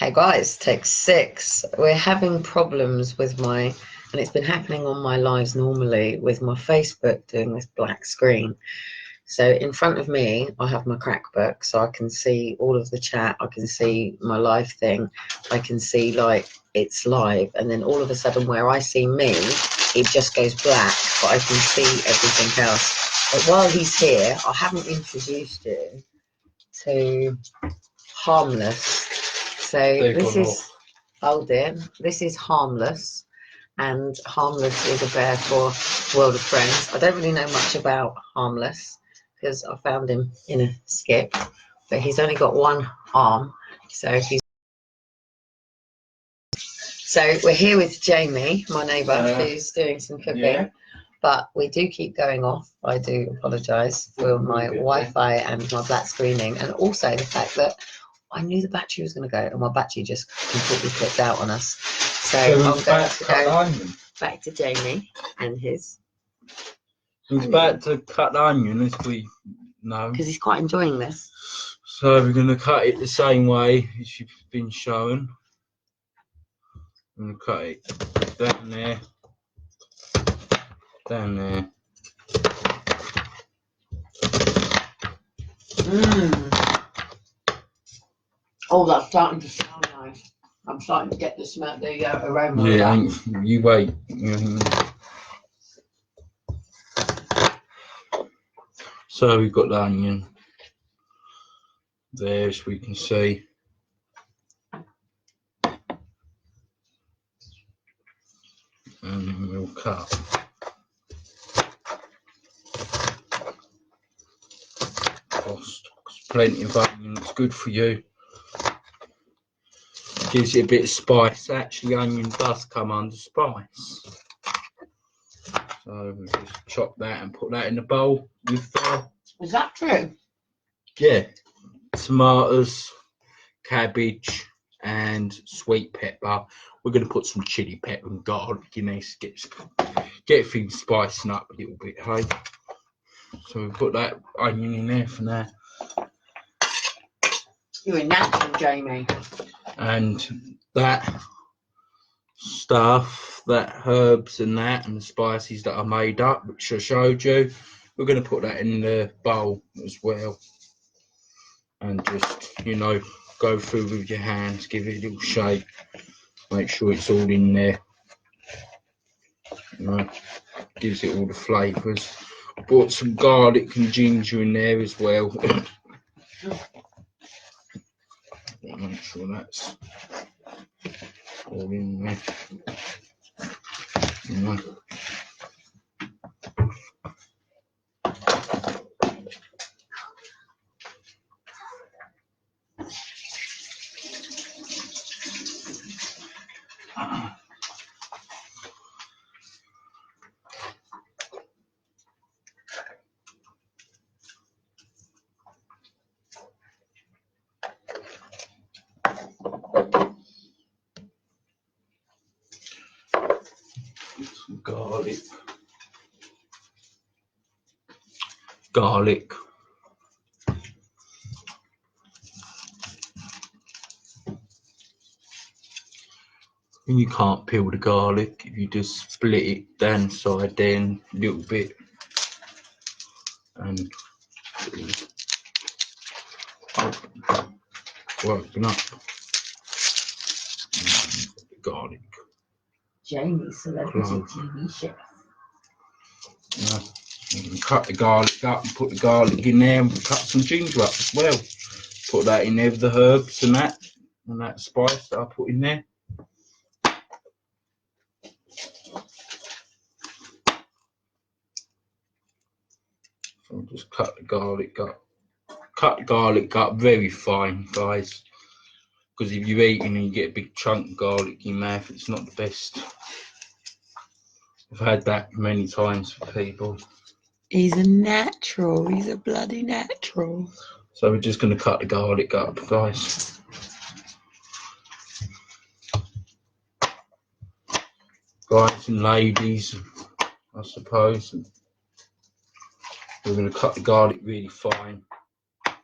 Hey guys, take 6. We're having problems with and it's been happening on my lives normally with my Facebook doing this black screen. So in front of me, I have my Crackbook, so I can see all of the chat. I can see my live thing. I can see like it's live, and then all of a sudden where I see me, it just goes black, but I can see everything else. But while he's here, I haven't introduced you to Harmless. So this is, oh dear, this is Harmless, and Harmless is a bear for World of Friends. I don't really know much about Harmless because I found him in a skip, but he's only got one arm, so we're here with Jamie, my neighbour, who's doing some cooking. Yeah. But we do keep going off. I do apologise for my Wi-Fi and my black screening, and also the fact that I knew the battery was going to go, and my battery just completely flipped out on us. So I'm going to go back to Jamie and his. He's about to cut the onion, as we know. Because he's quite enjoying this. So we're going to cut it the same way as you've been shown. I'm going to cut it down there, down there. Oh, that's starting to sound nice. I'm starting to get the smell, the aroma. Yeah, you wait. So we've got the onion there, as we can see. And then we'll cut. Plenty of onion, it's good for you. Gives it a bit of spice. Actually, onion does come under spice. So we'll just chop that and put that in the bowl with Is that true? Yeah. Tomatoes, cabbage, and sweet pepper. We're going to put some chili pepper and garlic in there to get things spicing up a little bit, hey? So we'll put that onion in there for now. You're a natural, Jamie. And that stuff, that herbs and that, and the spices that I made up, which I showed you, we're going to put that in the bowl as well. And just, you know, go through with your hands, give it a little shake, make sure it's all in there. You know, gives it all the flavours. Put some garlic and ginger in there as well. Make sure that's all in there. You know. Some garlic. And you can't peel the garlic if you just split it down the side then a little bit and working up the garlic. Jamie, celebrity TV chef. You can cut the garlic up and put the garlic in there and cut some ginger up as well. Put that in there with the herbs and that spice that I put in there. So I'll just cut the garlic up. Cut the garlic up very fine, guys. Because if you're eating and you get a big chunk of garlic in your mouth, it's not the best. I've had that many times for people. He's a natural. He's a bloody natural. So we're just going to cut the garlic up, guys. Guys and ladies, I suppose. We're going to cut the garlic really fine. As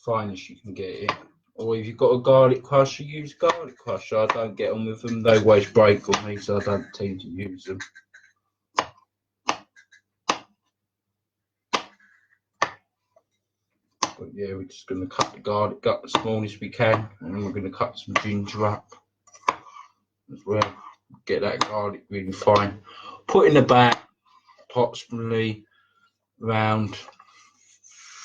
fine as you can get it. Or if you've got a garlic crusher, use garlic crusher. I don't get on with them. They always break on me, so I don't tend to use them. But yeah, we're just going to cut the garlic up as small as we can, and then we're going to cut some ginger up as well. Get that garlic really fine. Put in about approximately around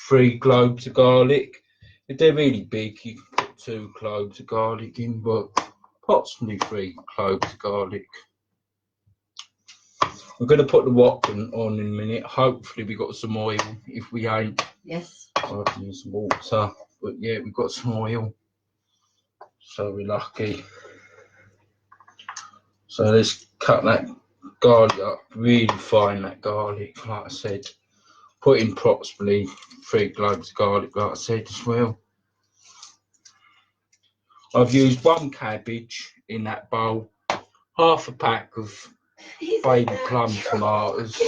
3 cloves of garlic. If they're really big, you can put 2 cloves of garlic in, but approximately 3 cloves of garlic. We're going to put the wok on in a minute. Hopefully we got some oil. If we ain't, Yes. I'll use some water. But yeah, we've got some oil, so we're lucky. So let's cut that garlic up really fine, that garlic, like I said. Put in approximately 3 cloves of garlic, like I said, as well. I've used 1 cabbage in that bowl, half a pack of baby plum tomatoes,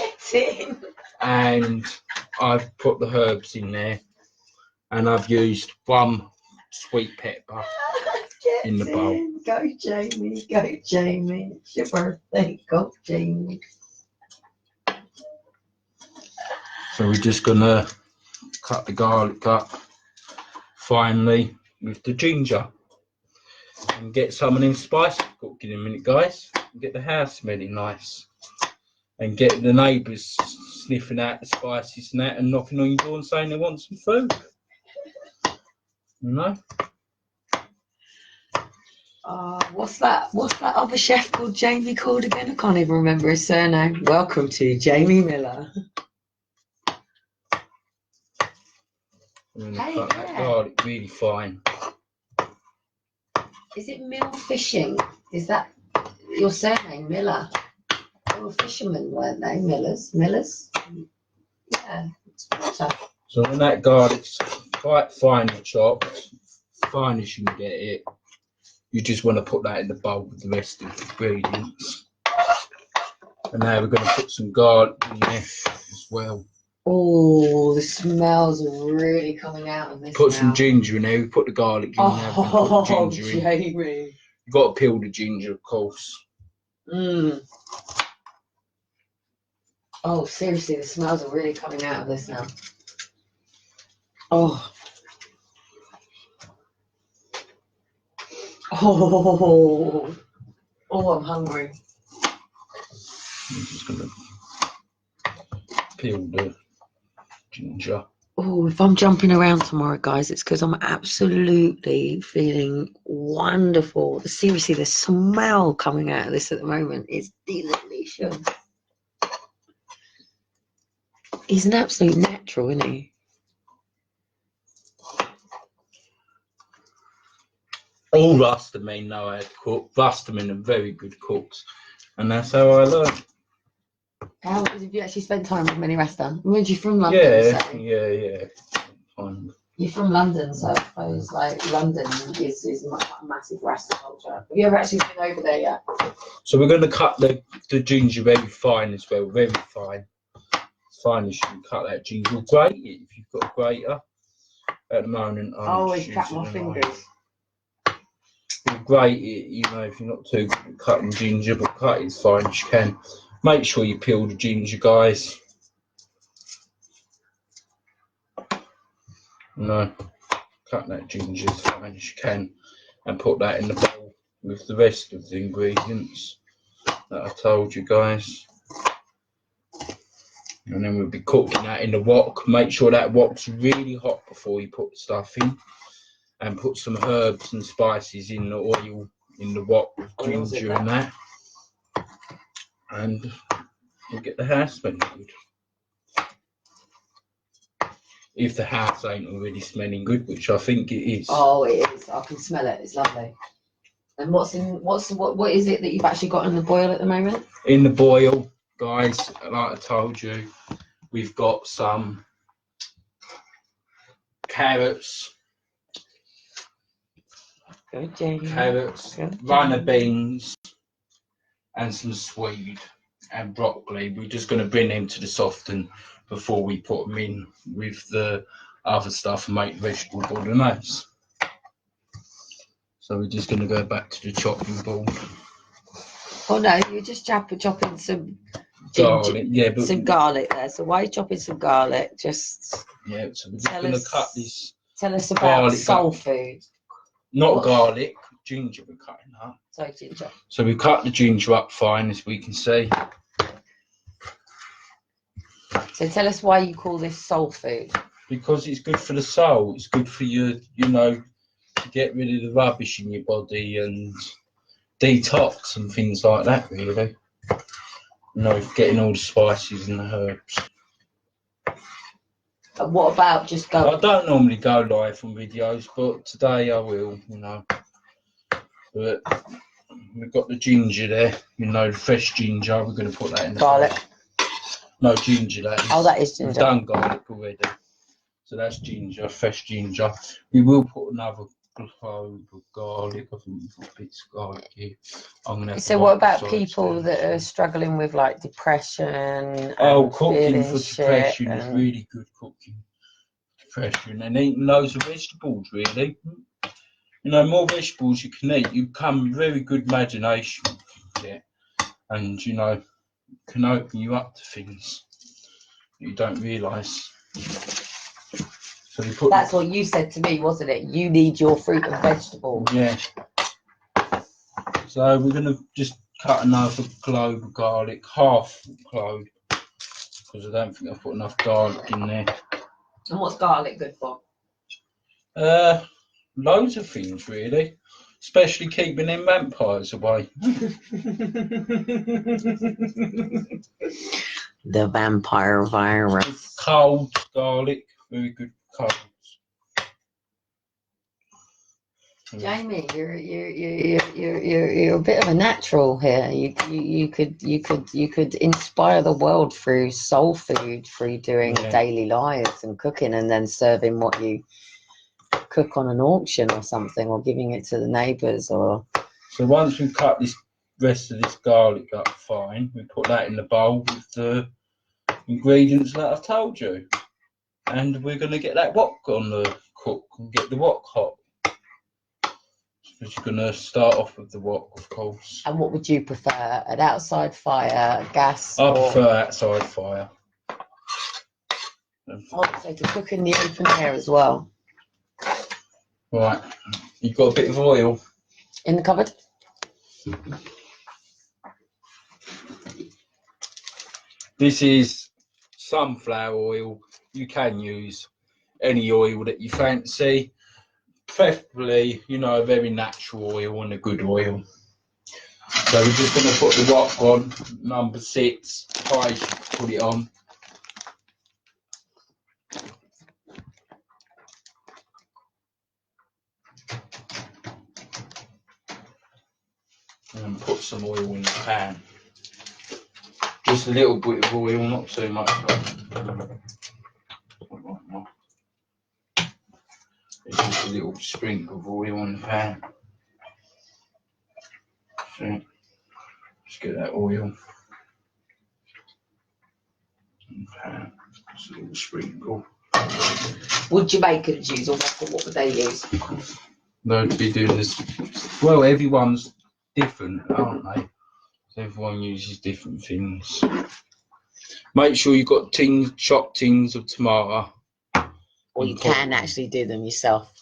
and I've put the herbs in there, and I've used 1 sweet pepper in the bowl. Go Jamie, go Jamie. It's your birthday, go Jamie. So we're just gonna cut the garlic up finely with the ginger and get some of them spices cooking in a minute, guys. Get the house smelling nice and get the neighbours sniffing out the spices and that and knocking on your door and saying they want some food. You know? What's that other chef called Jamie called again? I can't even remember his surname. Welcome to Jamie Miller. I'm gonna cut that garlic really fine. Is it Mill Fishing? Is that your surname, Miller? They were fishermen, weren't they? Millers? Yeah, it's better. So when that garlic's quite finely chopped, fine as you can get it, you just want to put that in the bowl with the rest of the ingredients. And now we're going to put some garlic in there as well. Oh, the smells are really coming out of this. Put some ginger in there. We put the garlic in there. Put the ginger in. Jamie. You've got to peel the ginger, of course. Oh, seriously, the smells are really coming out of this now. Oh. Oh, I'm hungry. I'm just going to peel the ginger. Oh, if I'm jumping around tomorrow, guys, it's because I'm absolutely feeling wonderful. Seriously, the smell coming out of this at the moment is delicious. He's an absolute natural, isn't he? All Rastamen know how to cook. Rastamen are very good cooks, and that's how I learned. How have you actually spent time with many Rasta? Weren't you from London? Yeah. Fine. You're from London, so I suppose like London is a massive Rasta culture. Have you ever actually been over there yet? So we're going to cut the ginger very fine as well, very fine. As fine as you can cut that ginger. You'll grate it if you've got a grater. At the moment, I'm always cut my fingers. You'll grate it, you know, if you're not too good at cutting ginger, but cut it as fine as you can. Make sure you peel the ginger, guys. No, cut that ginger as fine as you can and put that in the bowl with the rest of the ingredients that I told you, guys. And then we'll be cooking that in the wok. Make sure that wok's really hot before you put the stuff in, and put some herbs and spices in the oil in the wok with ginger and that, and we'll get the house smelling good. If the house ain't already smelling good, which I think it is. Oh, it is. I can smell it. It's lovely. And what is it that you've actually got in the boil at the moment? In the boil, guys, like I told you, we've got some carrots, runner beans, and some swede and broccoli. We're just going to bring them to the soften before we put them in with the other stuff and make vegetable bolognese. So we're just going to go back to the chopping board. Oh no, you're just chopping some ginger, Garlic, yeah, but some garlic there. So why are you chopping some garlic? Just yeah. So we're just going to cut this. Tell us about garlic soul up. food. Not What? garlic, ginger. We're cutting up. Sorry, ginger. So we cut the ginger up fine, as we can see. So tell us why you call this soul food. Because it's good for the soul. It's good for you, you know, to get rid of the rubbish in your body and detox and things like that, really. You know, getting all the spices and the herbs. And what about just I going? don't normally go live on videos, but today I will, you know. But we've got the ginger there, you know, the fresh ginger. We're going to put that in the Garlic. sauce. No, ginger, that is. Oh, that is We've ginger. done garlic already. So that's ginger, fresh ginger. We will put another clove of garlic. I think we've got bits of garlic here. I'm gonna have So to what wipe the about sides people down. that are struggling with like depression? Oh, and cooking feeling for shit depression is and- really good cooking. Depression and eating loads of vegetables, really. You know, more vegetables you can eat, you become very good imagination. Yeah. And, you know, can open you up to things you don't realise. So we put That's what you said to me, wasn't it? You need your fruit and vegetables. yeah. So we're gonna just cut another clove of garlic, half clove, because I don't think I've put enough garlic in there. And what's garlic good for? Loads of things really, especially keeping them vampires away. The vampire virus. Cold garlic, very good colds. Jamie, you're a bit of a natural here. You could inspire the world through soul food, through doing Yeah. daily lives and cooking, and then serving what you cook on an auction or something, or giving it to the neighbours. Or So once we've cut this rest of this garlic up fine, we put that in the bowl with the ingredients that I've told you, and we're going to get that wok on the cook and get the wok hot. We're just going to start off with the wok, of course. and what would you prefer? An outside fire, gas? I or... prefer outside fire. Oh, so to cook in the open air as well. Right, you've got a bit of oil. In the cupboard? This is sunflower oil. You can use any oil that you fancy. Preferably, you know, a very natural oil and a good oil. So we're just going to put the wok on, number 6. High, put it on. And put some oil in the pan. Just a little bit of oil, not too much. It's just a little sprinkle of oil on the pan. So, just get that oil in the pan. Just a little sprinkle. Would Jamaicans use, or what would they use? They'd be doing this. Well, everyone's different, aren't they? So everyone uses different things. Make sure you've got chopped tins of tomato. Or you can actually do them yourself.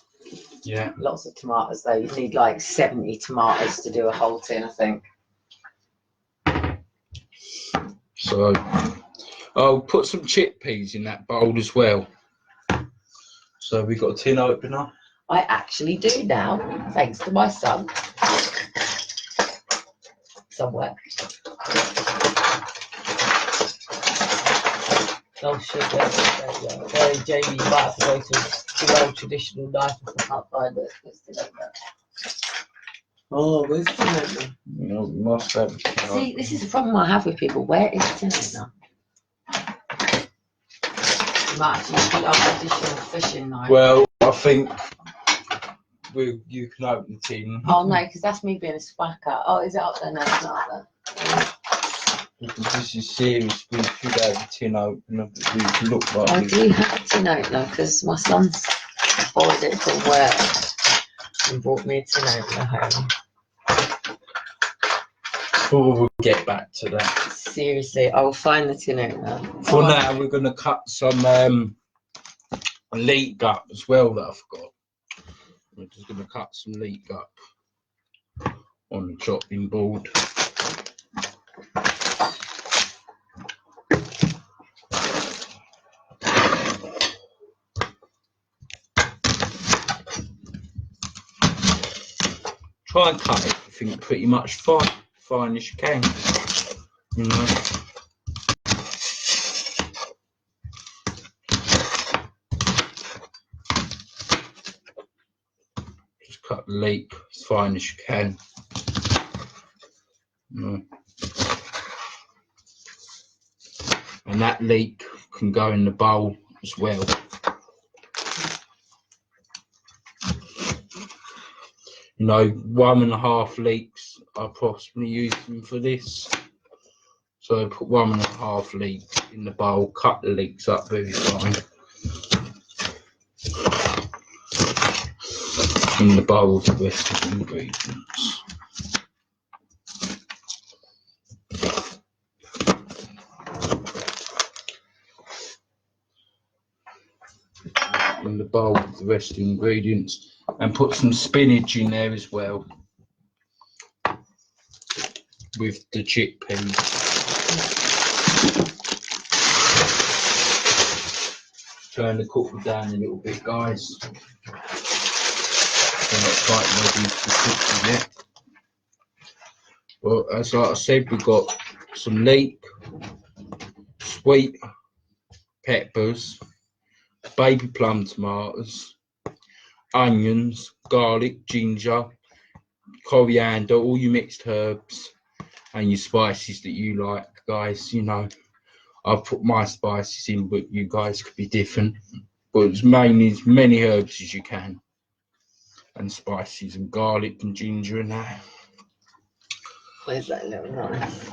Yeah. Lots of tomatoes though. You need like 70 tomatoes to do a whole tin, I think. So I'll put some chickpeas in that bowl as well. So we've got a tin opener. I actually do now, thanks to my son. Somewhere. Oh shit, yeah. Jamie, you might have to go to the old traditional knife if I can't find it. Let's do that. Oh, where's the tin opener? You know, we must have a tin See, this is the problem I have with people. Where is the tin opener? You might actually put up a traditional fishing knife. Well, I think you can open the tin. Oh no, because that's me being a spacker. Oh, is it up there? No, it's not up there. Because this is serious, we should have a tin opener, but we can look like I this. do have a tin opener because my son's borrowed it from work. and brought me a tin opener home. We'll get back to that. Seriously, I'll find the tin opener. For now, we're going to cut some leek up as well that I forgot. We're just going to cut some leek up on the chopping board. Try and cut everything pretty much fine as you can, you know. Just cut the leek as fine as you can. You know. And that leek can go in the bowl as well. You know, 1.5 leeks, I possibly use them for this. So put 1.5 leeks in the bowl, cut the leeks up very fine. In the bowl with the rest of the ingredients. In the bowl with the rest of the ingredients. And put some spinach in there as well with the chickpeas. Turn the cooker down a little bit, guys. So not quite ready to cook yet. Well, as like I said, we've got some leek, sweet peppers, baby plum tomatoes, onions, garlic, ginger, coriander, all your mixed herbs and your spices that you like, guys. You know, I've put my spices in, but you guys could be different. But it's mainly as many herbs as you can, and spices and garlic and ginger and that. Where's that little knife?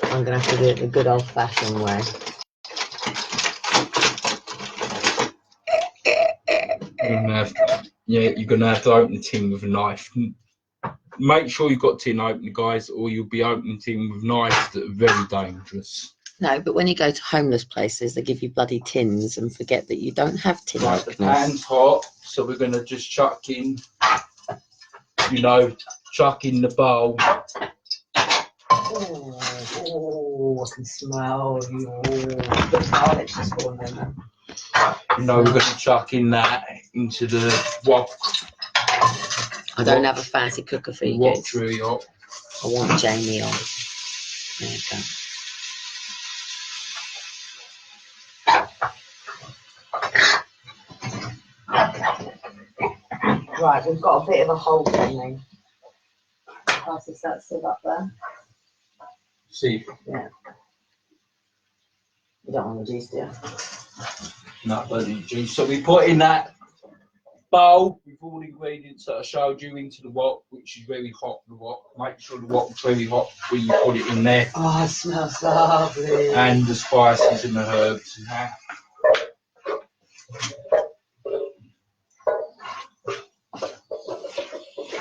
I'm gonna have to do it the good old-fashioned way. You're gonna have to open the tin with a knife. Make sure you've got tin opener, guys, or you'll be opening tin with knives that are very dangerous. No, but when you go to homeless places, they give you bloody tins and forget that you don't have tin Right, the openers. pan's hot, so we're gonna just chuck in, you know, chuck in the bowl. Oh, I can smell the garlic just going in there. You know, we're gonna chuck in that into the wok. I don't have a fancy cooker for you Wok guys. really hot. I want Jamie on. There you go. Right, we've got a bit of a hole coming. Pass this that still up there. See? Yeah. You don't want the juice, do you? No, don't need juice. So we put in that bowl with all the ingredients that I showed you into the wok, which is very hot. The wok. Make sure the wok's very hot when you put it in there. Oh, it smells lovely. And the spices and the herbs and that.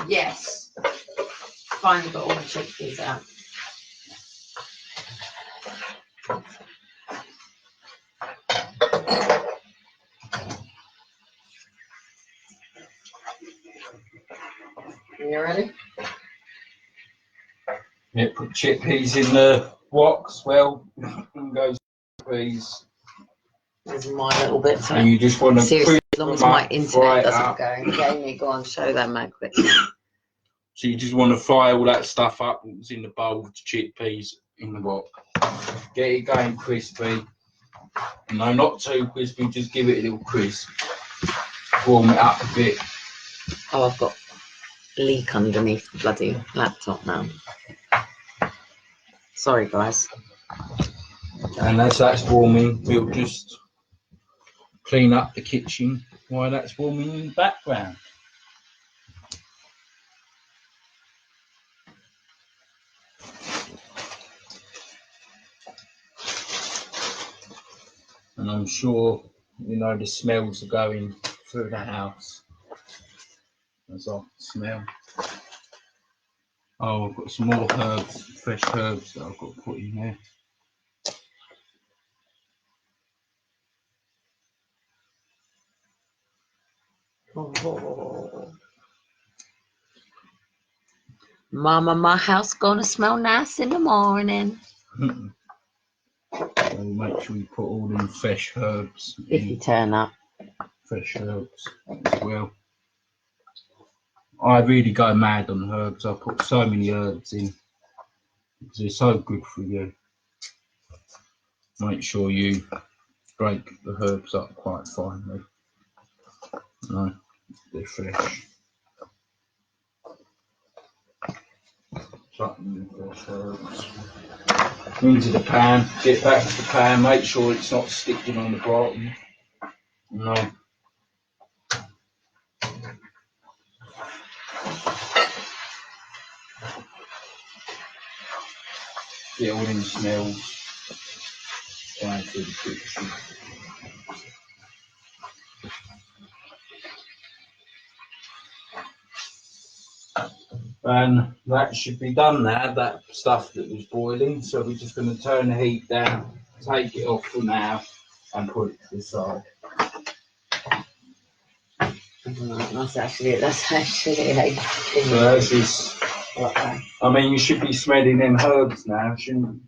Yes. Finally got all the chickpeas out. You ready? Yeah, put chickpeas in the wok as well. And goes chickpeas. There's my little bit. So And you just want to seriously, as long as my internet doesn't up. go. Jamie, go on, show that man quickly. So you just want to fry all that stuff up that was in the bowl with the chickpeas in the wok. Get it going crispy. No, not too crispy, just give it a little crisp. Warm it up a bit. Oh, I've got leak underneath the bloody laptop now. Sorry, guys. And as that's warming, we'll just clean up the kitchen while that's warming in the background. And I'm sure, you know, the smells are going through the house as I can smell. Oh, I've got some more herbs, fresh herbs that I've got to put in there. Oh. Mama, my house gonna smell nice in the morning. So make sure you put all them fresh herbs If you in, turn up. fresh herbs as well. I really go mad on herbs. I put so many herbs in because they're so good for you. Make sure you break the herbs up quite finely. No, they're fresh. Chuck them in fresh herbs. Into the pan, get back to the pan, make sure it's not sticking on the bottom. No. Get all them smells going through the kitchen. And that should be done now, that stuff that was boiling. So we're just going to turn the heat down, take it off for now, and put it to the side. That's actually like. So that's just, I mean, you should be smelling them herbs now, shouldn't you?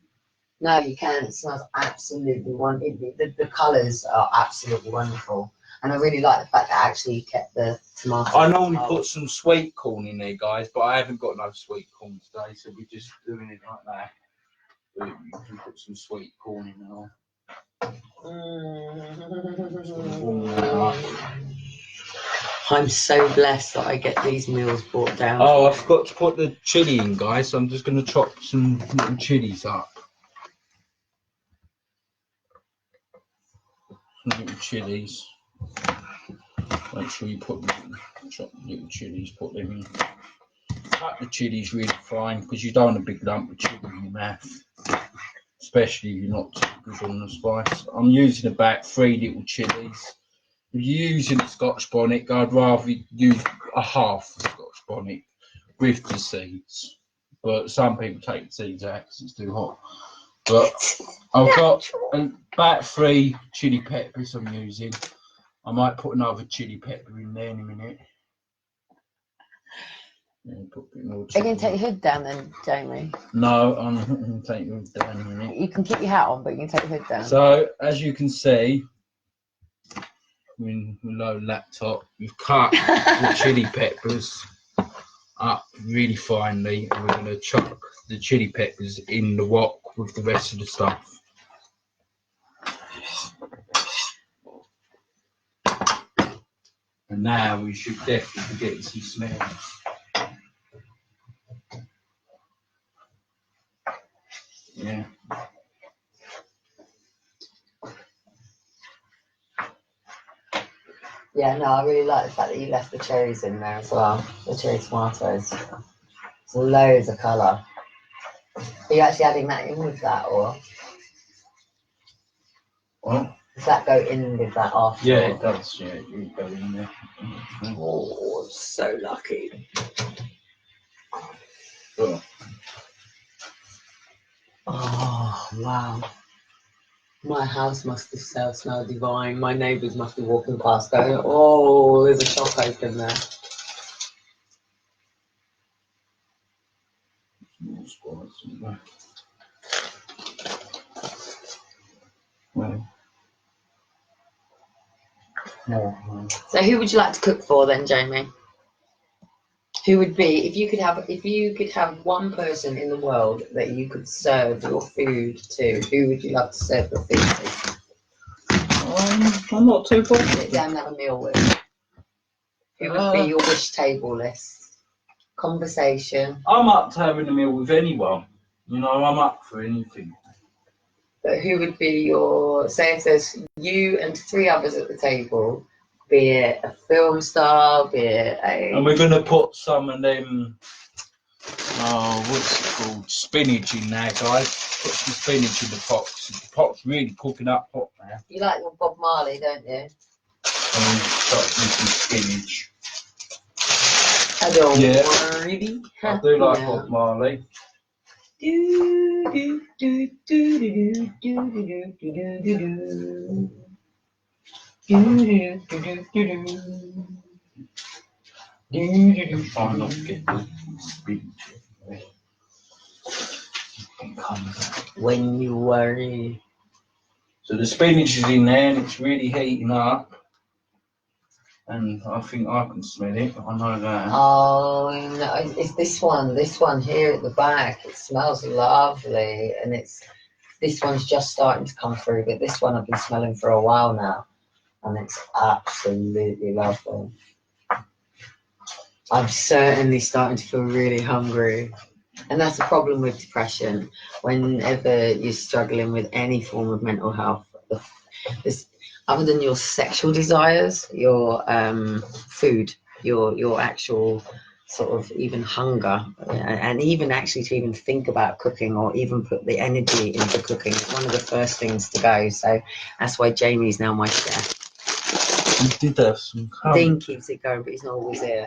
No, you can. It smells absolutely wonderful. The colours are absolutely wonderful. And I really like the fact that I actually kept the tomato. I normally put some sweet corn in there, guys, but I haven't got no sweet corn today, so we're just doing it like that. But you can put some sweet corn in there. Warm that up. I'm so blessed that I get these meals brought down. Oh, I forgot to put the chilli in, guys, so I'm just going to chop some little chillies up. Some little chillies. Make sure you put chop little chillies, put them in. Cut the chillies really fine because you don't want a big lump of chilli in your mouth, especially if you're not too good on the spice. I'm using about 3 little chillies. If you're using a Scotch bonnet, I'd rather use a half of Scotch bonnet with the seeds. But some people take the seeds out because it's too hot. But I've got about 3 chili peppers I'm using. I might put another chili pepper in there in a minute. Yeah, put a bit more Are you going to take your hood down then, Jamie? No, I'm not going to take your hood down in a minute. You can keep your hat on, but you can take your hood down. So, as you can see, with low laptop, we've cut the chili peppers up really finely, and we're going to chuck the chili peppers in the wok with the rest of the stuff. And now we should definitely be getting some smells. Yeah. Yeah, no, I really like the fact that you left the cherries in there as well. The cherry tomatoes. There's loads of colour. Are you actually adding that in with that, or What? does that go in with that after? Yeah, it does. Yeah, it go in there. Oh, so lucky. Oh. Oh, wow. My house must have smelled divine. My neighbours must be walking past going, oh, there's a shop open there. More spice in there. Well, more. So who would you like to cook for then, Jamie? Who would be, if you could have one person in the world that you could serve your food to, who would you love to serve your food to? I'm not too bothered. Sit down and have a meal with. Who would be your wish table list? Conversation. I'm up to having a meal with anyone. You know, I'm up for anything. But who would be your, say if there's you and 3 others at the table, be it a film star, be it a... And we're going to put some of them, what's it called, spinach in there, guys. Put some spinach in the pot. The pot's really cooking up hot now. You like your Bob Marley, don't you? chop some spinach. I don't Yeah. worry. I do like Yeah. Bob Marley. Do, do, do, do, do, do, do, do, do, do, do, do. Do, do, do, do, do. Try not to get the spinach. When you worry. So the spinach is in there and it's really heating up. And I think I can smell it. I know that. Oh, no, it's this one here at the back. It smells lovely, and this one's just starting to come through, but this one I've been smelling for a while now, and it's absolutely lovely. I'm certainly starting to feel really hungry, and that's the problem with depression. Whenever you're struggling with any form of mental health, this, other than your sexual desires, your food, your actual sort of even hunger, and even actually to even think about cooking or even put the energy into cooking is one of the first things to go. So that's why Jamie's now my chef. You did have some Dean keeps it going, but he's not always here.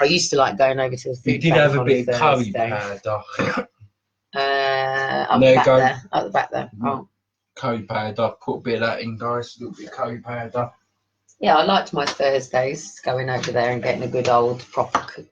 I used to like going over to the food. You did bank have a on bit of curry Thursday. powder. Up There the you back go. there. Up the back there. Oh. Curry powder. Put a bit of that in, guys. A little bit of curry powder. Yeah, I liked my Thursdays going over there and getting a good old proper,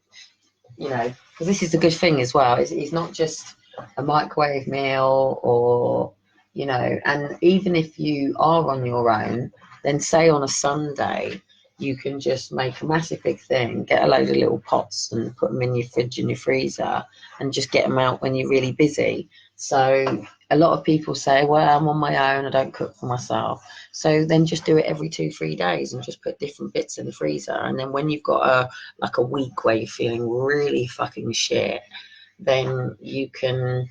you know, because this is a good thing as well. It's not just a microwave meal or, you know, and even if you are on your own, then say on a Sunday, you can just make a massive big thing, get a load of little pots and put them in your fridge and your freezer and just get them out when you're really busy. So a lot of people say, well, I'm on my own, I don't cook for myself. So then just do it every 2-3 days and just put different bits in the freezer. And then when you've got a week where you're feeling really fucking shit, then you can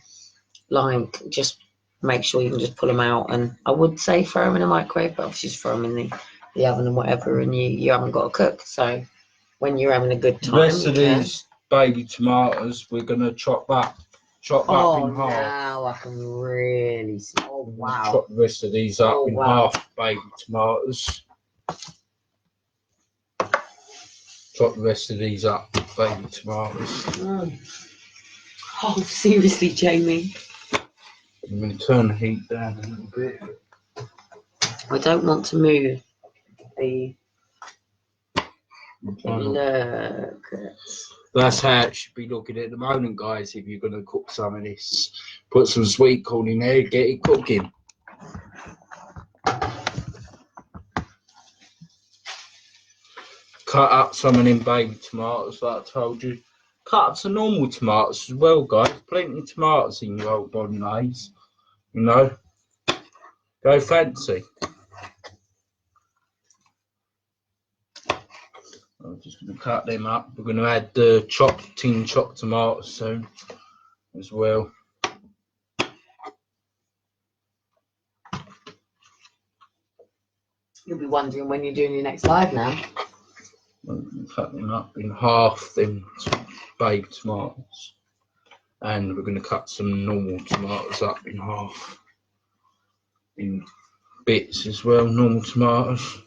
like just make sure you can just pull them out. And I would say throw them in a microwave, but obviously just throw them in the oven and whatever, and you haven't got to cook. So when you're having a good The time, rest of these baby tomatoes, we're going to chop up in half. Now I can really see. Oh, wow. Chop the rest of these up in half, baby tomatoes. Chop the rest of these up, baby tomatoes. Oh, seriously, Jamie. I'm going to turn the heat down a little bit. I don't want to move the look. That's how it should be looking at the moment, guys. If you're going to cook some of this, put some sweet corn in there, get it cooking. Cut up some of them baby tomatoes, like I told you. Cut up some normal tomatoes as well, guys. Plenty of tomatoes in your old bolognese. You know, go fancy. I'm just going to cut them up. We're going to add the chopped tomatoes soon as well. You'll be wondering when you're doing your next live now. Cut them up in half, them baby tomatoes. And we're going to cut some normal tomatoes up in half. In bits as well, normal tomatoes.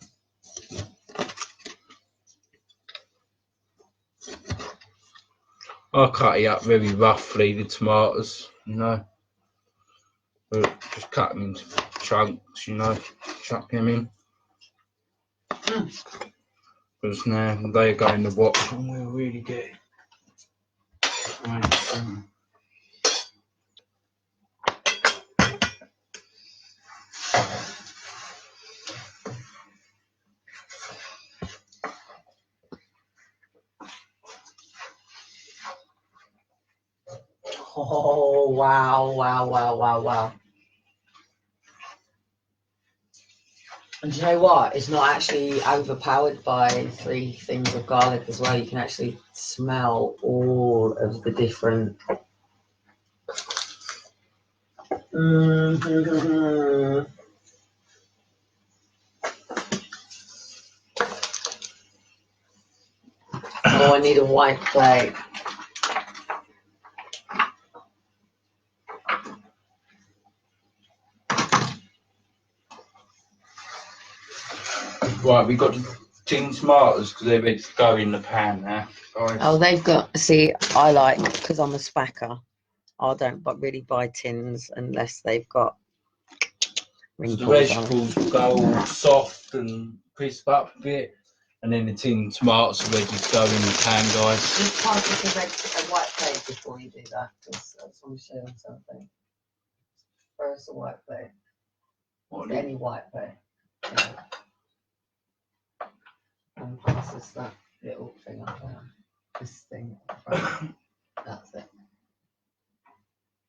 I'll cut it up very roughly, the tomatoes, you know. But just cut them into chunks, you know, chuck them in. Because now they go in the wok and we'll really get it. Oh, wow, wow, wow, wow, wow. And do you know what? It's not actually overpowered by 3 things of garlic as well. You can actually smell all of the different. Oh, I need a white plate. Right, we got the tin tomatoes because they're ready to go in the pan now, guys. Oh, they've got. See, I like, because I'm a spacker. I don't but really buy tins unless they've got So wrinkles the on it. vegetables will go all soft and crisp up a bit, and then the tin tomatoes are ready to go in the pan, guys. Just pass us a white plate before you do that, because I just want to show them something. First, a white plate. What Any white plate. Yeah. And pass us that little thing up there. This thing. Right. That's it.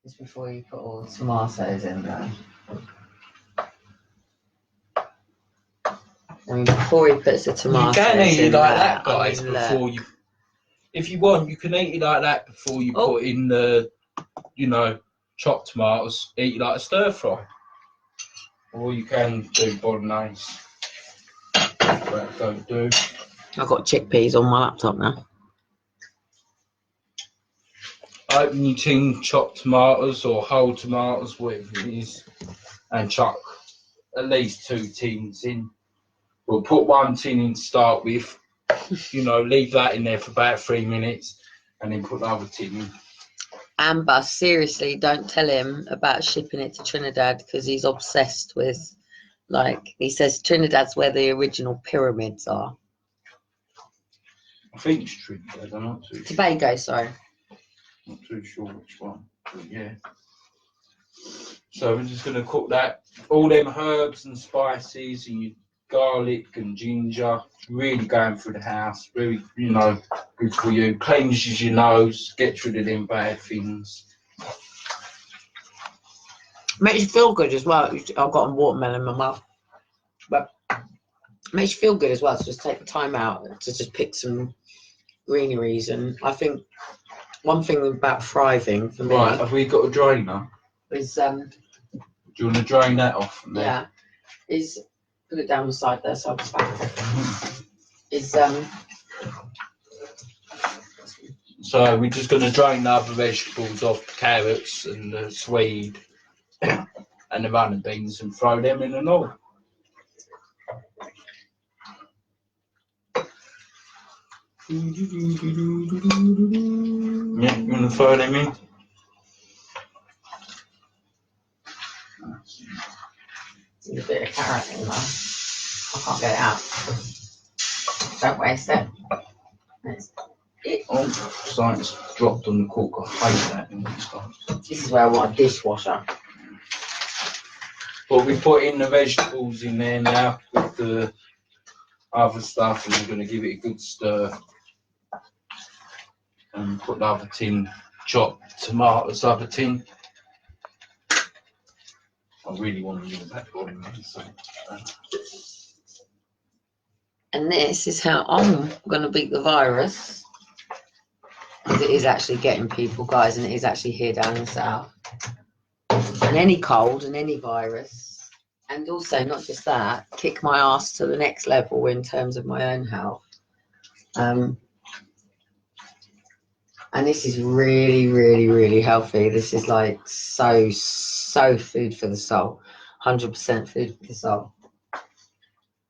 Just before you put all the tomatoes in there. I mean, before he puts the tomatoes You can eat in it like there, that, guys, I mean, before you. If you want, you can eat it like that before you put in the, chopped tomatoes. Eat it like a stir fry, or you can do bolognese. But don't do. I've got chickpeas on my laptop now. Open your tin chopped tomatoes or whole tomatoes, whatever it is, and chuck at least 2 tins in. We'll put 1 tin in to start with, leave that in there for about 3 minutes, and then put the other tin in. Amber, seriously, don't tell him about shipping it to Trinidad because he's obsessed with, he says Trinidad's where the original pyramids are. I think it's Trinidad, I'm not too sure. Tobago, sorry. Not too sure which one, but yeah. So we're just going to cook that, all them herbs and spices and your garlic and ginger, really going through the house, very, good for you. Cleanses your nose, gets rid of them bad things. Makes you feel good as well. I've got a watermelon in my mouth. But makes you feel good as well to just take the time out to just pick some greeneries. And I think one thing about thriving for me. Right, have we got a drainer? Is do you want to drain that off from there? Yeah, is put it down the side there so it's back. Is So we're just going to drain the other vegetables off, the carrots and the swede and the running beans, and throw them in and all. Yeah, you want to throw them in? There's a bit of carrot in there. I can't get it out. Don't waste it. Oh, science dropped on the cork. I hate that. This is where I want a dishwasher. Well, we put in the vegetables in there now with the other stuff, and we're going to give it a good stir. And put the other tin, chopped tomatoes, other tin. I really want to use that for him. And this is how I'm going to beat the virus. Because it is actually getting people, guys, and it is actually here down in the south. And any cold and any virus, and also not just that, kick my ass to the next level in terms of my own health. And this is really, really, really healthy. This is like so food for the soul. 100% food for the soul.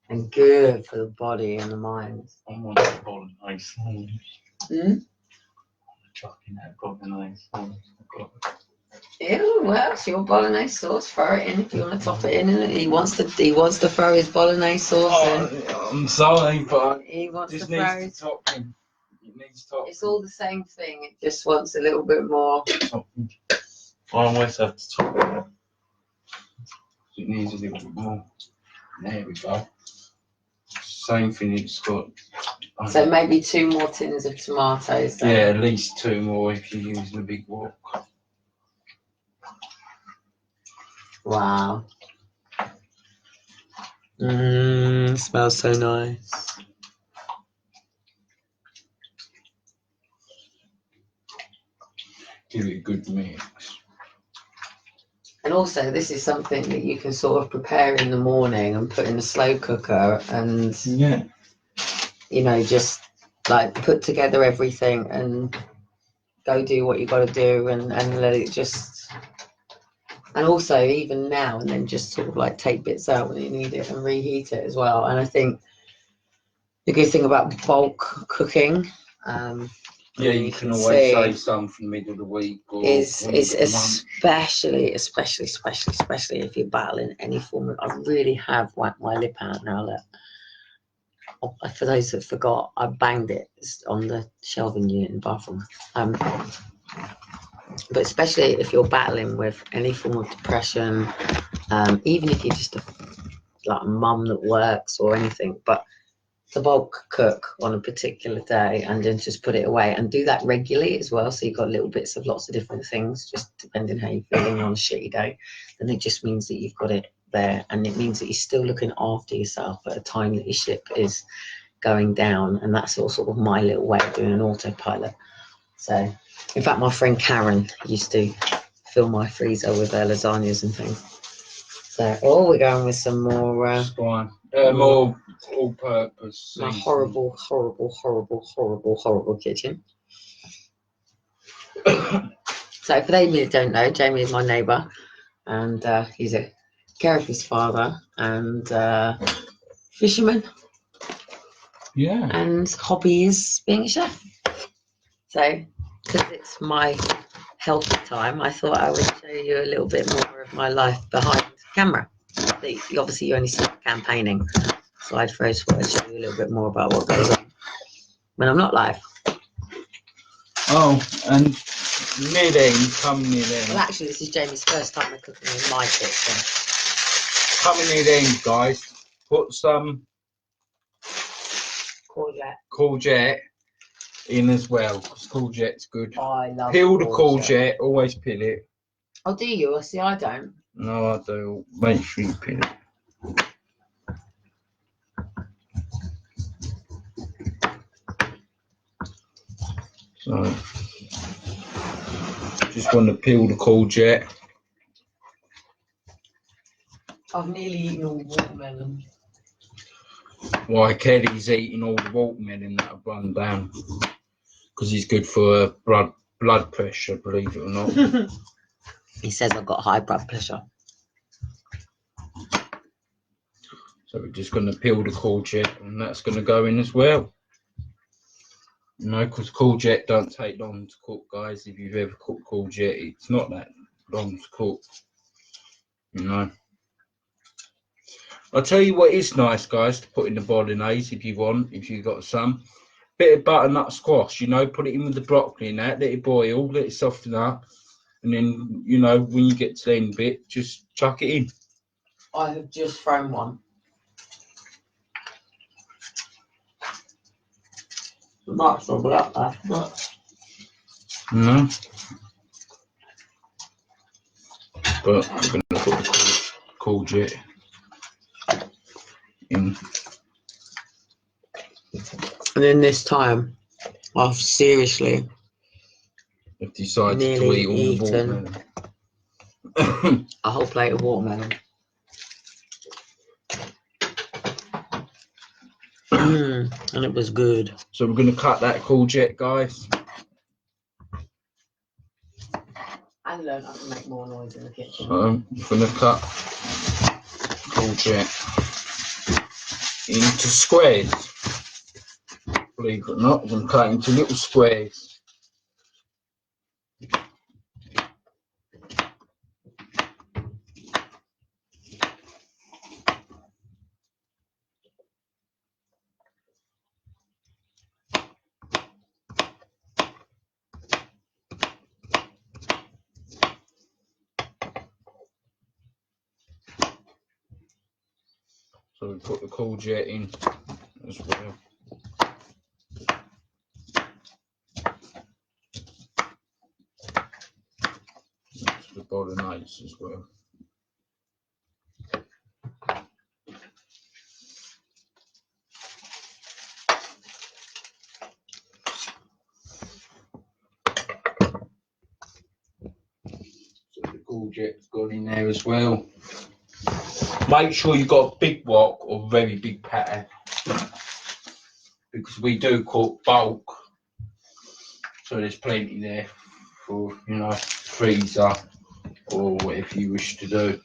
And good for the body and the mind. I want a bolognese sauce. Chucking that bolognese sauce. Ew, well, it's your bolognese sauce. Throw it in if you want to top it in. He wants to throw his bolognese sauce in. I'm sorry, but He wants just to throw needs to topping. It needs topping. It's all the same thing. It just wants a little bit more. Topping. I always have to top it. It needs a little bit more. There we go. Same thing it's got. So maybe 2 more tins of tomatoes then. Yeah, at least 2 more if you're using a big wok. Wow. Smells so nice. Give it a good mix. And also, this is something that you can sort of prepare in the morning and put in the slow cooker and, just like put together everything and go do what you got to do and let it just. And also, even now and then, just sort of like take bits out when you need it and reheat it as well. And I think The good thing about bulk cooking, Yeah, you can always say something middle of the week. Or is especially if you're battling any form of. I really have whacked my lip out now. Look. For those that forgot, I banged it on the shelving unit in the bathroom. But especially if you're battling with any form of depression, even if you're just like a mum that works or anything, but the bulk cook on a particular day and then just put it away and do that regularly as well. So you've got little bits of lots of different things, just depending how you're feeling on a shitty day. Then it just means that you've got it there, and it means that you're still looking after yourself at a time that your ship is going down. And that's all sort of my little way of doing an autopilot. So, in fact, my friend Karen used to fill my freezer with her lasagnas and things. So, we're going with some more. More all-purpose. My horrible kitchen. So, for those that don't know, Jamie is my neighbour, and he's a Kerry's father and fisherman. Yeah. And hobby is being a chef. So, because it's my healthy time, I thought I would show you a little bit more of my life behind camera. Obviously, you only see campaigning, so I first want to show you a little bit more about what goes on when I'm not live. Oh, and near then, come near then. Well, actually, this is Jamie's first time cooking in my kitchen. Coming near then, guys. Put some courgette in as well, because courgette's good. I love peel the courgette, always peel it. Oh, do you? See, I don't. No, I do. Make sure you peel it. So, just want to peel the courgette. I've nearly eaten all the watermelon. Why Kelly's eating all the watermelon that I've run down, because he's good for blood pressure, believe it or not. He says I've got high blood pressure. So we're just going to peel the courgette, and that's going to go in as well. You know, because courgette don't take long to cook, guys. If you've ever cooked courgette, it's not that long to cook. You know. I'll tell you what is nice, guys, to put in the bolognese if you want, if you've got some. Bit of butternut squash, you know, put it in with the broccoli and that, let it boil, let it soften up. And then, you know, when you get to the end bit, just chuck it in. I have just thrown one. That's all about that, but No. But I'm going to put the courgette in. and then this time, I've seriously I've decided to eat all the watermelon. a whole plate of watermelon. And it was good. So we're going to cut that courgette, guys. I learned how to make more noise in the kitchen. So I'm going to cut courgette into squares. Believe it or not, I'm going to cut it into little squares. So we put the courgette in as well. That's the bolognese as well. So the courgette's gone in there as well. Make sure you've got a big wok or very big patty, because we do cook bulk, so there's plenty there for, you know, freezer or whatever you wish to do.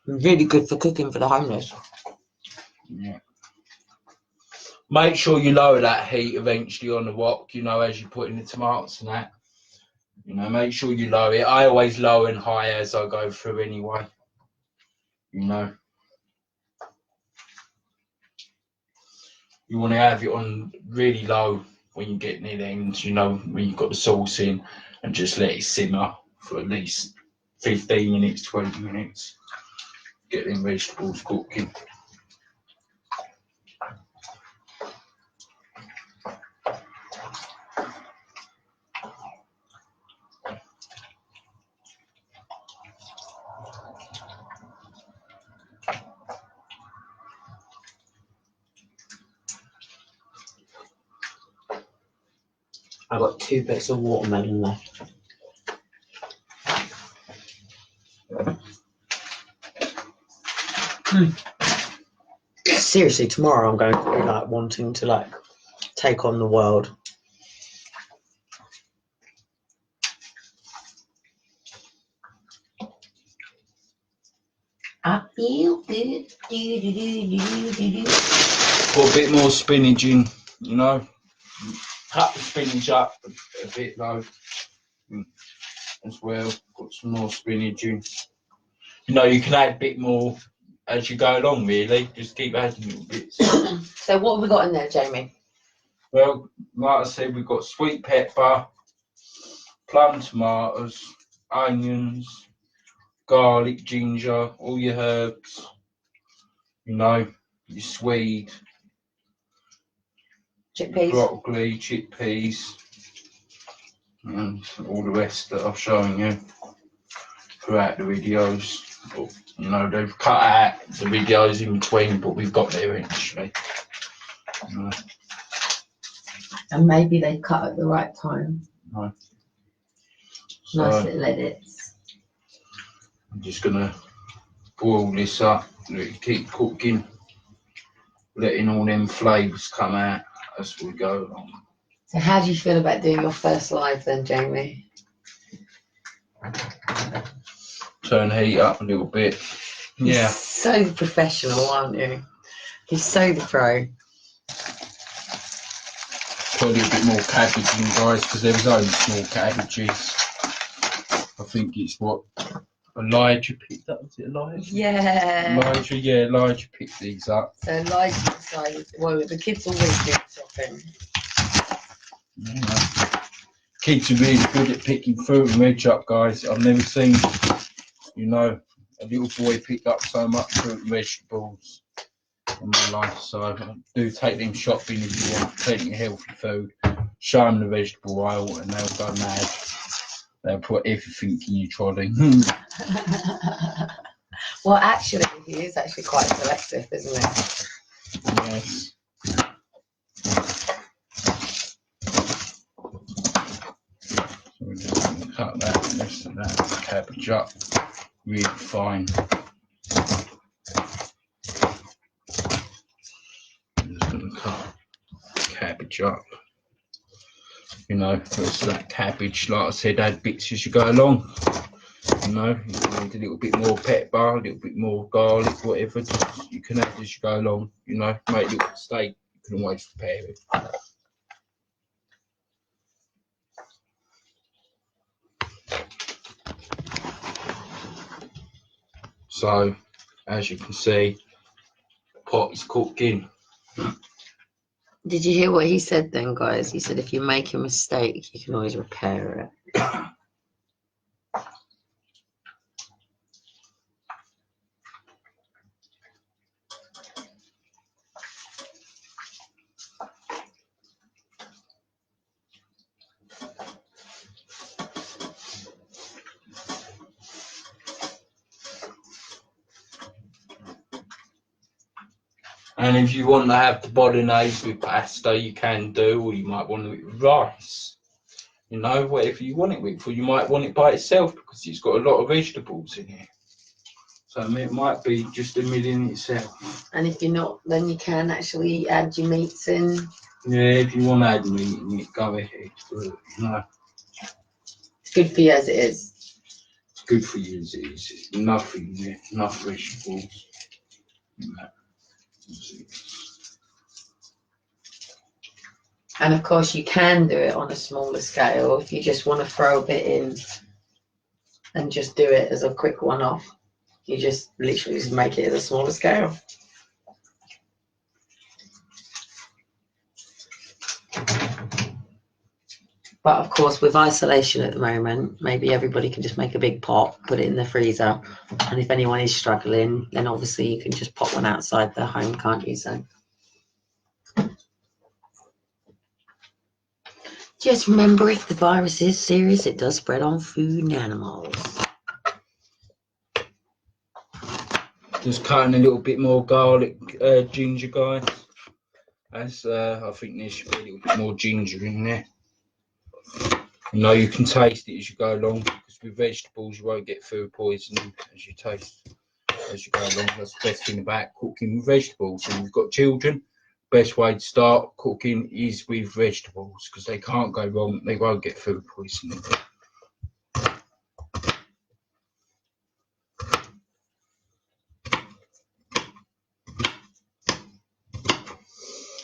Really good for cooking for the homeless. Yeah. Make sure you lower that heat eventually on the wok, you know, as you put in the tomatoes and that. You know, make sure you lower it. I always lower and high as I go through anyway. You know. You want to have it on really low when you get near the end, you know, when you've got the sauce in, and just let it simmer for at least 15 minutes, 20 minutes. Get them vegetables cooking. I've got 2 bits of watermelon left. Seriously, tomorrow I'm going to be like wanting to like take on the world. I feel good. Put a bit more spinach in, you know. Cut the spinach up a bit though, as well. Put some more spinach in. You know, you can add a bit more as you go along, really. Just keep adding little bits. So what have we got in there, Jamie? Well, like I said, we've got sweet pepper, plum tomatoes, onions, garlic, ginger, all your herbs, you know, your swede, Chickpeas. broccoli, chickpeas, and all the rest that I've shown you throughout the videos. But, you know, they've cut out the videos in between, but we've got there eventually. You know. And maybe they cut at the right time. No. Nice So little edits. I'm just gonna boil this up, let it keep cooking, letting all them flavours come out as we go along. So how do you feel about doing your first live then, Jamie? Turn heat up a little bit. Yeah. You're so professional, aren't you? You're so the pro. Put a little bit more cabbage in, guys, because there was only small cabbages. I think it's what Elijah picked up. Was it Elijah? Yeah. Elijah picked these up. So Elijah decided, well, the kids always do shopping. Yeah. Kids are really good at picking fruit and veg up, guys. I've never seen, you know, a little boy pick up so much fruit and vegetables in my life. So I do take them shopping if you want plenty of healthy food. Show them the vegetable aisle and they'll go mad. They'll put everything in your trolley. Well, actually, he is actually quite selective, isn't it? Yes. So we're just going to cut that and rest of that cabbage up really fine. I'm just going to cut cabbage up. You know, there's that cabbage, like I said, add bits as you go along. You know, you need a little bit more pepper, a little bit more garlic, whatever, just, you can add as you go along. You know, make a little mistake, you can always prepare it. So, as you can see, the pot is cooking. Did you hear what he said then, guys? He said if you make a mistake, you can always repair it. And if you want to have the bolognese with pasta, you can do, or you might want it with rice. You know, whatever you want it with, or you might want it by itself because it's got a lot of vegetables in it. So it might be just a meal in itself. And if you're not, then you can actually add your meats in. Yeah, if you want to add meat in it, go ahead. But, you know, It's good for you as it is. it's good for you as it is. It's nothing there, enough vegetables. And of course, you can do it on a smaller scale if you just want to throw a bit in and just do it as a quick one-off. You just literally just make it at a smaller scale. But of course, with isolation at the moment, maybe everybody can just make a big pot, put it in the freezer, and if anyone is struggling, then obviously you can just pop one outside their home, can't you? So just remember, if the virus is serious, it does spread on food and animals. Just cutting a little bit more garlic, ginger, guys. As I think there should be a little bit more ginger in there. You know, you can taste it as you go along, because with vegetables you won't get food poisoning as you taste as you go along. That's the best thing about cooking with vegetables. If you've got children, best way to start cooking is with vegetables, because they can't go wrong. They won't get food poisoning.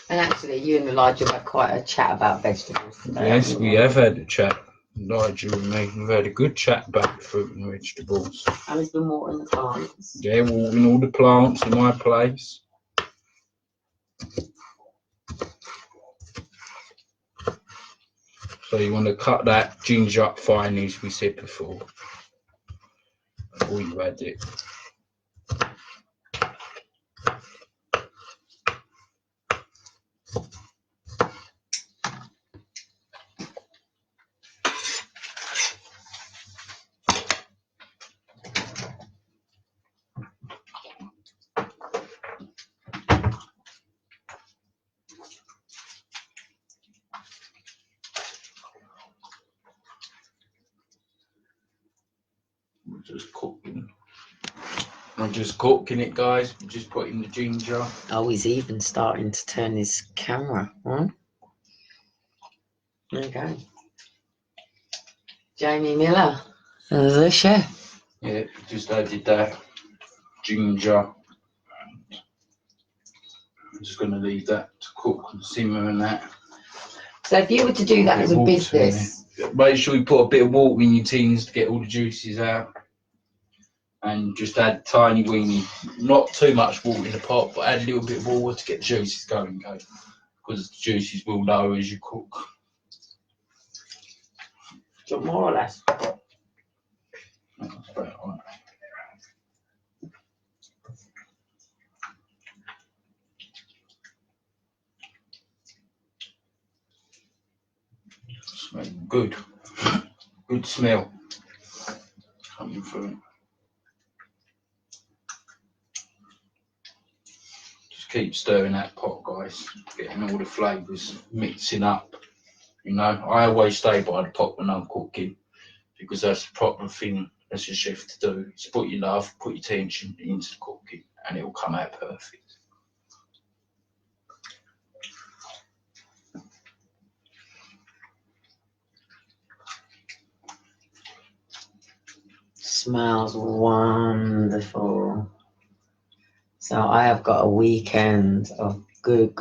And actually, you and Elijah had quite a chat about vegetables today. Yes, we have had a chat. Nigel and me, we've had a good chat about fruit and vegetables. And he's been watering the plants. Yeah, watering all the plants in my place. So you want to cut that ginger up fine, as we said before you add it. I'm just cooking it, guys. I'm just putting the ginger. Oh, he's even starting to turn his camera on. There you go. Jamie Miller, the chef. Yeah, just added that ginger. I'm just going to leave that to cook and simmer and that. So if you were to do that as a business, make sure you put a bit of water in your tins to get all the juices out. And just add tiny weeny, not too much water in the pot, but add a little bit of water to get the juices going, guys. Because the juices will lower as you cook. More or less. That's about right. Smelling good. Good smell coming through. Just keep stirring that pot, guys. Getting all the flavours mixing up. You know, I always stay by the pot when I'm cooking, because that's the proper thing as a chef to do. Is put your love, put your attention into the cooking, and it will come out perfect. Smells wonderful. So I have got a weekend of good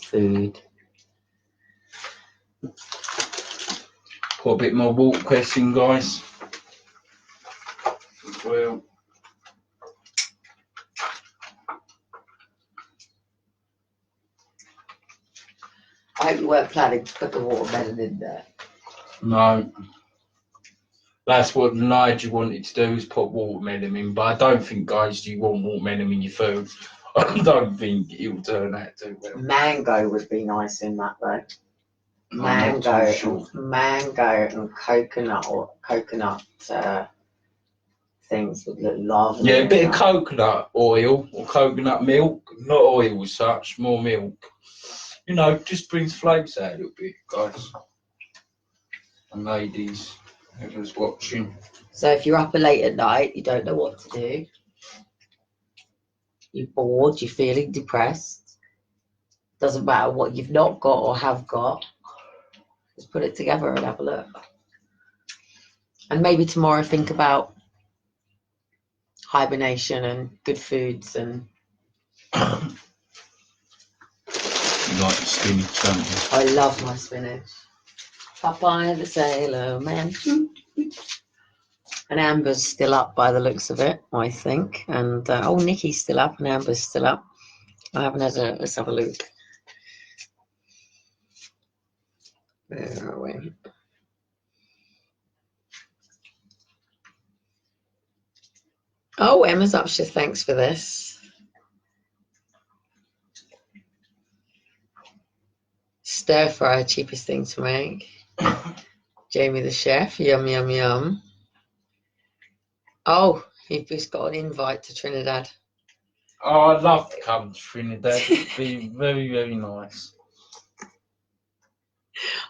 food. Put a bit more watercress in, guys, as well. I hope you weren't planning to put the watermelon in there. No. That's what Nigel wanted to do, is put watermelon in, but I don't think, guys, you want watermelon in your food. I don't think it will turn out too well. Mango would be nice in that though. Mango and coconut things would look lovely. Yeah, a bit of coconut oil or coconut milk, not oil as such, more milk. You know, just brings flavours out a little bit, guys. And ladies, whoever's watching. So if you're up late at night, you don't know what to do, you're bored, you're feeling depressed, doesn't matter what you've not got or have got, just put it together and have a look. And maybe tomorrow think about hibernation and good foods and like the spinach, don't you? I love my spinach. Popeye the Sailor Man. And Amber's still up by the looks of it, I think. And oh, Nikki's still up and Amber's still up. I haven't had a. Let's have a look. Where are we? Oh, Emma's up. She thanks for this. Stir fry, cheapest thing to make. Jamie the chef. Yum, yum, yum. Oh, he's got an invite to Trinidad. Oh, I'd love to come to Trinidad. It'd be very, very nice.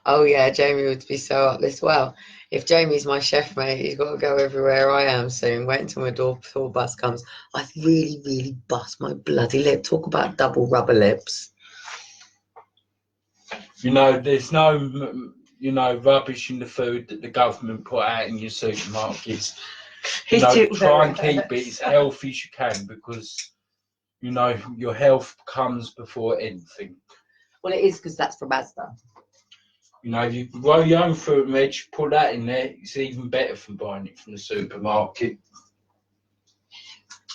Oh yeah, Jamie would be so up this. Well, if Jamie's my chef mate, he's got to go everywhere I am soon. Wait until my tour bus comes. I've really, really bust my bloody lip. Talk about double rubber lips. You know, there's no, you know, rubbish in the food that the government put out in your supermarkets. You know, try and keep it as healthy as you can, because, you know, your health comes before anything. Well, it is, because that's from Asda. You know, you grow your own fruit and veg, put that in there. It's even better than buying it from the supermarket.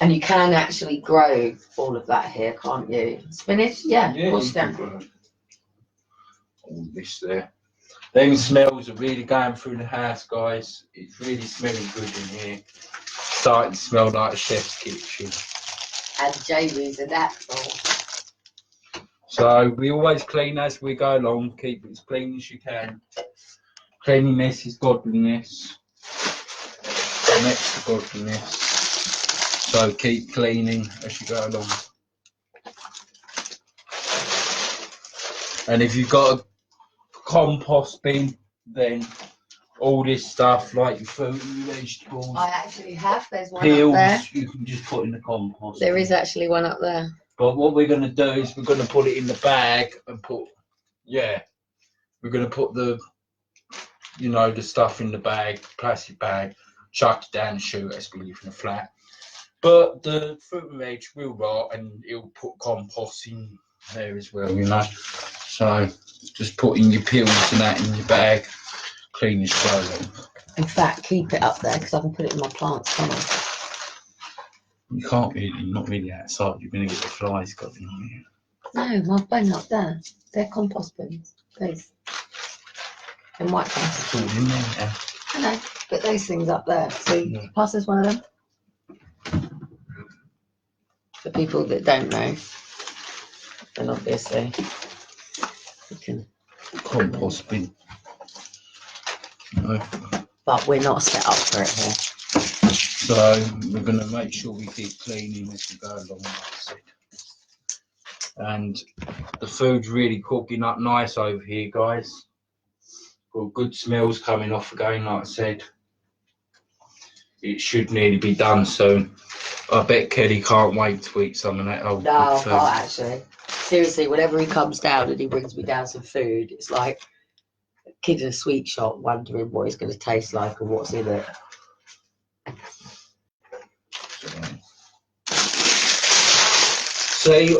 And you can actually grow all of that here, can't you? Spinach? Yeah, of course you can. All this there. Them smells are really going through the house, guys. It's really smelling good in here. Starting to smell like a chef's kitchen. And Jamie's a natural. So we always clean as we go along. Keep it as clean as you can. Cleanliness is godliness. Next to godliness. So keep cleaning as you go along. And if you've got a compost bin, then all this stuff like your fruit and your vegetables, I actually have. There's one peels, up there. you can just put in the compost. There is actually one up there. But what we're going to do is we're going to put it in the bag and put, yeah, we're going to put the, you know, the stuff in the bag, plastic bag, chuck it down and shoot as we leave in the flat. But the fruit and veg will rot and it'll put compost in there as well, you know. So just putting your peels and that in your bag, clean as slowly. In fact, keep it up there because I can put it in my plants, can't I? You can't really, not really outside. You're going to get the flies got in here. No, my bin up there. They're compost bins. Those. In white ones. It's all in there now. I know, but those things up there. So Yeah. pass us one of them. For people that don't know, then obviously you can. Compost bin. No. But we're not set up for it here. So we're going to make sure we keep cleaning as we go along, like I said. And the food's really cooking up nice over here, guys. Got good smells coming off again, like I said. It should nearly be done soon. I bet Kelly can't wait to eat some of that old No, I food. can't actually. Seriously, whenever he comes down and he brings me down some food, it's like a kid in a sweet shop wondering what it's going to taste like and what's in it. See,